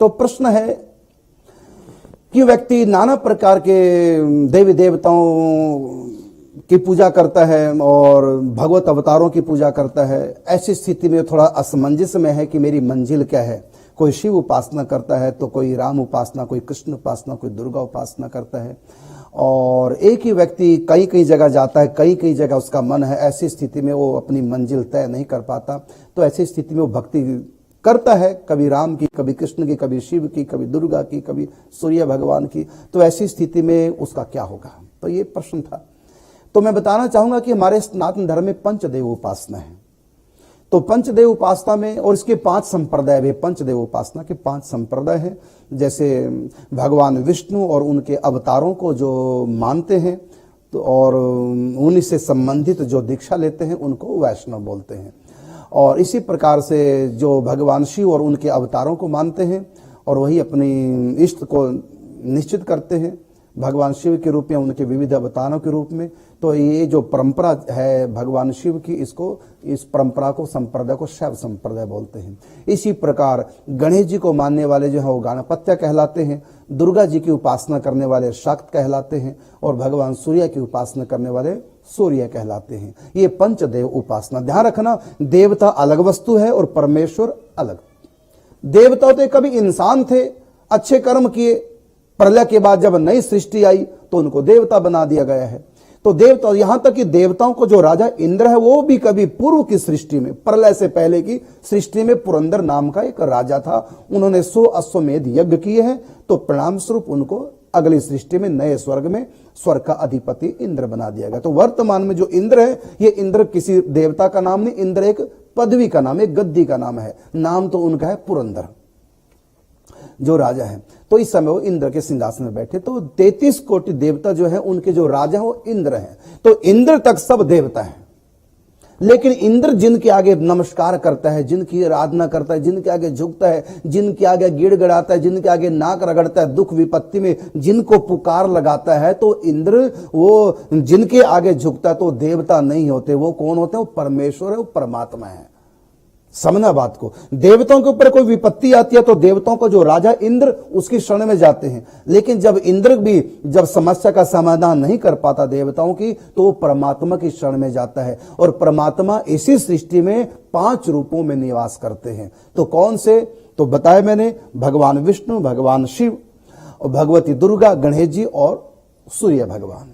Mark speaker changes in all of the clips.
Speaker 1: तो प्रश्न है कि व्यक्ति नाना प्रकार के देवी देवताओं की पूजा करता है और भगवत अवतारों की पूजा करता है। ऐसी स्थिति में थोड़ा असमंजस में है कि मेरी मंजिल क्या है। कोई शिव उपासना करता है तो कोई राम उपासना, कोई कृष्ण उपासना, कोई दुर्गा उपासना करता है। और एक ही व्यक्ति कई कई जगह जाता है, कई कई जगह उसका मन है। ऐसी स्थिति में वो अपनी मंजिल तय नहीं कर पाता। तो ऐसी स्थिति में वो भक्ति करता है, कभी राम की, कभी कृष्ण की, कभी शिव की, कभी दुर्गा की, कभी सूर्य भगवान की। तो ऐसी स्थिति में उसका क्या होगा? तो ये प्रश्न था। तो मैं बताना चाहूंगा कि हमारे सनातन धर्म में पंचदेव उपासना है। तो पंचदेव उपासना में, और इसके 5 संप्रदाय भी, पंचदेव उपासना के 5 संप्रदाय हैं। जैसे भगवान विष्णु और उनके अवतारों को जो मानते हैं तो और उन्हीं से संबंधित जो दीक्षा लेते हैं उनको वैष्णव बोलते हैं। और इसी प्रकार से जो भगवान शिव और उनके अवतारों को मानते हैं और वही अपनी इष्ट को निश्चित करते हैं भगवान शिव के रूप में, उनके विविध अवतारों के रूप में। तो ये जो परंपरा है भगवान शिव की, इस परंपरा को, संप्रदाय को शैव संप्रदाय बोलते हैं। इसी प्रकार गणेश जी को मानने वाले जो है वो गणपत्य कहलाते हैं, दुर्गा जी की उपासना करने वाले शाक्त कहलाते हैं और भगवान सूर्य की उपासना करने वाले सूर्य कहलाते हैं। ये पंचदेव उपासना। ध्यान रखना, देवता अलग वस्तु है और परमेश्वर अलग। देवता तो कभी इंसान थे, अच्छे कर्म किए, प्रलय के बाद जब नई सृष्टि आई तो उनको देवता बना दिया गया है। तो देवता, यहां तक कि देवताओं को जो राजा इंद्र है वो भी कभी पूर्व की सृष्टि में, प्रलय से पहले की सृष्टि में पुरंदर नाम का एक राजा था। उन्होंने 100 अश्वमेध यज्ञ किए हैं। तो परिणाम स्वरूप उनको अगली सृष्टि में नए स्वर्ग में स्वर्ग का अधिपति इंद्र बना दिया गया। तो वर्तमान में जो इंद्र है, ये इंद्र किसी देवता का नाम नहीं, इंद्र एक पदवी का नाम, एक गद्दी का नाम है। नाम तो उनका है पुरंदर, जो राजा है। तो इस समय वो इंद्र के सिंहासन में बैठे। तो 33 कोटि देवता जो है उनके जो राजा है वो इंद्र है। तो इंद्र तक सब देवता है, लेकिन इंद्र जिनके आगे नमस्कार करता है, जिनकी आराधना करता है, जिनके आगे झुकता है, जिनके आगे गिड़गिड़ाता है, जिनके आगे नाक रगड़ता है, दुख विपत्ति में जिनको पुकार लगाता है, तो इंद्र वो जिनके आगे झुकता है तो देवता नहीं होते। वो कौन होते हैं? वो परमेश्वर है, वो परमात्मा है। समझना बात को। देवताओं के ऊपर कोई विपत्ति आती है तो देवताओं का जो राजा इंद्र उसकी शरण में जाते हैं। लेकिन जब इंद्र भी जब समस्या का समाधान नहीं कर पाता देवताओं की, तो वो परमात्मा की शरण में जाता है। और परमात्मा इसी सृष्टि में 5 रूपों में निवास करते हैं। तो कौन से? तो बताया मैंने, भगवान विष्णु, भगवान शिव और भगवती दुर्गा, गणेश जी और सूर्य भगवान।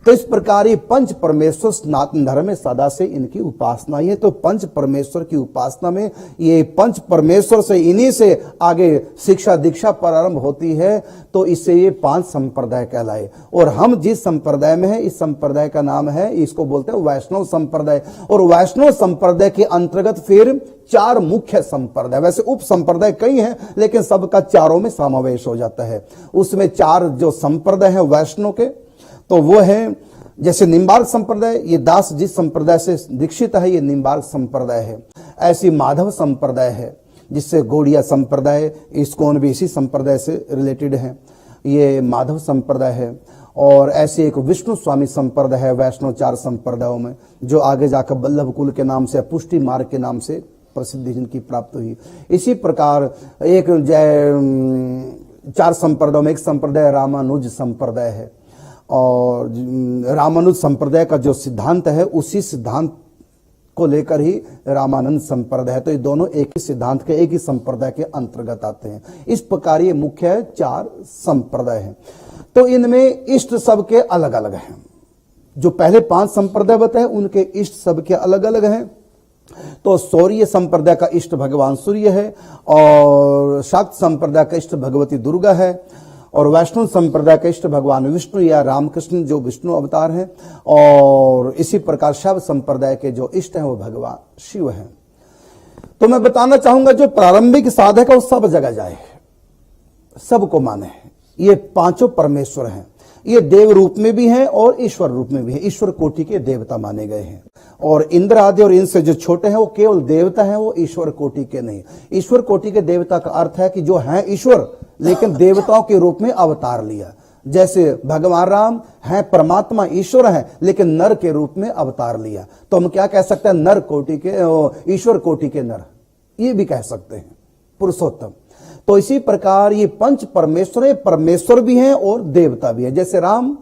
Speaker 1: तो इस प्रकार ये पंच परमेश्वर सनातन धर्म में सदा से इनकी उपासना ही है। तो पंच परमेश्वर की उपासना में ये पंच परमेश्वर से, इन्हीं से आगे शिक्षा दीक्षा प्रारंभ होती है। तो इससे ये 5 संप्रदाय कहलाए। और हम जिस संप्रदाय में है, इस संप्रदाय का नाम है, इसको बोलते हैं वैष्णव संप्रदाय। और वैष्णव संप्रदाय के अंतर्गत फिर 4 मुख्य संप्रदाय, वैसे उप संप्रदाय कई हैं लेकिन सबका चारों में समावेश हो जाता है। उसमें 4 जो संप्रदाय है वैष्णव के, तो वो है जैसे निम्बार्क संप्रदाय, ये दास जिस संप्रदाय से दीक्षित है ये निम्बार्क संप्रदाय है। ऐसी माधव संप्रदाय है, जिससे गौड़िया संप्रदाय, इस्कॉन भी इसी संप्रदाय से रिलेटेड है, ये माधव संप्रदाय है। और ऐसे एक विष्णु स्वामी संप्रदाय है वैष्णव 4 संप्रदायों में, जो आगे जाकर बल्लभ कुल के नाम से, पुष्टि मार्ग के नाम से प्रसिद्धि जिनकी प्राप्त हुई। इसी प्रकार एक 4 संप्रदायों में एक संप्रदाय रामानुज संप्रदाय है। और रामानुज संप्रदाय का जो सिद्धांत है उसी सिद्धांत को लेकर ही रामानंद संप्रदाय है। तो ये दोनों एक ही सिद्धांत के, एक ही संप्रदाय के अंतर्गत आते हैं। इस प्रकार ये मुख्य 4 संप्रदाय हैं। तो इनमें इष्ट सबके अलग अलग हैं। जो पहले 5 संप्रदाय बताए उनके इष्ट सबके अलग अलग हैं। तो सौर्य संप्रदाय का इष्ट भगवान सूर्य है, और शाक्त संप्रदाय का इष्ट भगवती दुर्गा है, और वैष्णव संप्रदाय का इष्ट भगवान विष्णु या रामकृष्ण जो विष्णु अवतार हैं, और इसी प्रकार शैव संप्रदाय के जो इष्ट हैं वो भगवान शिव हैं। तो मैं बताना चाहूंगा जो प्रारंभिक साधक है वो सब जगह जाए, सबको माने। ये 5 परमेश्वर हैं। ये देव रूप में भी हैं और ईश्वर रूप में भी है। ईश्वर कोटि के देवता माने गए हैं। और इंद्र आदि और इनसे जो छोटे हैं वो केवल देवता हैं, वो ईश्वर कोटि के नहीं। ईश्वर कोटि के देवता का अर्थ है कि जो हैं ईश्वर लेकिन देवताओं के रूप में अवतार लिया। जैसे भगवान राम हैं परमात्मा, ईश्वर हैं, लेकिन नर के रूप में अवतार लिया। तो हम क्या कह सकते हैं? नर कोटि के, ईश्वर कोटि के नर, ये भी कह सकते हैं, पुरुषोत्तम। तो इसी प्रकार ये पंच परमेश्वर है, परमेश्वर भी हैं और देवता भी है। जैसे राम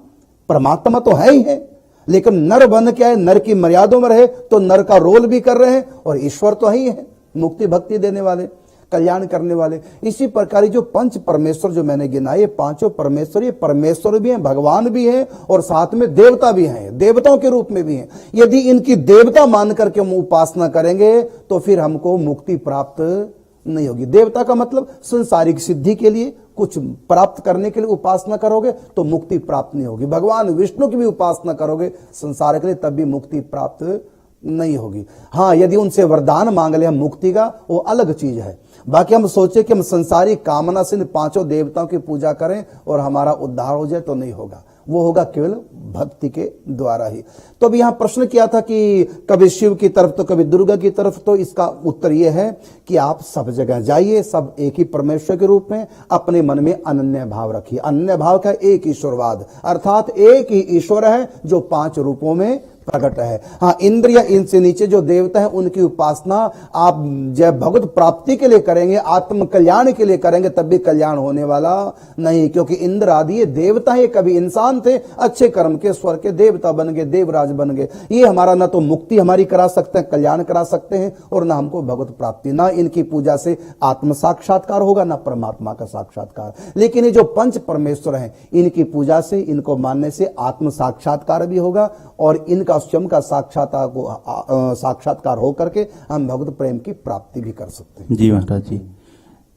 Speaker 1: परमात्मा तो है ही है, लेकिन नर बन के आए, नर की मर्यादों में रहे तो नर का रोल भी कर रहे हैं, और ईश्वर तो है ही है, मुक्ति भक्ति देने वाले, कल्याण करने वाले। इसी प्रकार जो पंच परमेश्वर जो मैंने गिनाए, ये पांचों परमेश्वर, ये परमेश्वर भी हैं, भगवान भी हैं, और साथ में देवता भी हैं, देवताओं के रूप में भी हैं। यदि इनकी देवता मान करके हम उपासना करेंगे तो फिर हमको मुक्ति प्राप्त नहीं होगी। देवता का मतलब संसारिक सिद्धि के लिए, कुछ प्राप्त करने के लिए उपासना करोगे तो मुक्ति प्राप्त नहीं होगी। भगवान विष्णु की भी उपासना करोगे संसार के लिए, तब भी मुक्ति प्राप्त नहीं होगी। हाँ, यदि उनसे वरदान मांग ले हम मुक्ति का, वो अलग चीज है। बाकी हम सोचे कि हम संसारी कामना से इन पांचों देवताओं की पूजा करें और हमारा उद्धार हो जाए, तो नहीं होगा। वो होगा केवल भक्ति के द्वारा ही। तो अभी यहां प्रश्न किया था कि कभी शिव की तरफ तो कभी दुर्गा की तरफ, तो इसका उत्तर यह है कि आप सब जगह जाइए, सब एक ही परमेश्वर के रूप में अपने मन में अनन्य भाव रखिए। अनन्य भाव का एक ईश्वरवाद, अर्थात एक ही ईश्वर है जो पांच रूपों में प्रकट है। हाँ, इंद्र या इनसे नीचे जो देवता है उनकी उपासना आप जब भगवत प्राप्ति के लिए करेंगे, आत्म कल्याण के लिए करेंगे, तब भी कल्याण होने वाला नहीं, क्योंकि इंद्र आदि ये देवता है, कभी इंसान थे, अच्छे कर्म के स्वर्ग के देवता बन गए, देवराज बन गए। ये हमारा ना तो मुक्ति हमारी करा सकते हैं, कल्याण करा सकते हैं, और ना हमको भगवत प्राप्ति। ना इनकी पूजा से आत्म साक्षात्कार होगा, ना परमात्मा का साक्षात्कार। लेकिन ये जो पंच परमेश्वर हैं, इनकी पूजा से, इनको मानने से आत्म साक्षात्कार भी होगा, और इनका स्वयं का साक्षात्कार हो करके हम भगवत प्रेम की प्राप्ति भी कर सकते हैं।
Speaker 2: जी महाराज जी,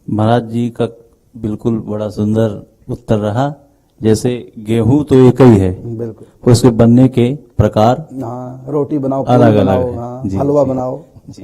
Speaker 2: महाराज जी का बिल्कुल बड़ा सुंदर उत्तर रहा। जैसे गेहूं तो एक ही है,
Speaker 1: बिल्कुल,
Speaker 2: उसके बनने के प्रकार
Speaker 1: हाँ, रोटी बनाओ,
Speaker 2: अलग अलग
Speaker 1: बनाओ,
Speaker 2: है।
Speaker 1: हाँ,
Speaker 2: जी,
Speaker 1: हलवा
Speaker 2: जी,
Speaker 1: बनाओ।
Speaker 2: जी।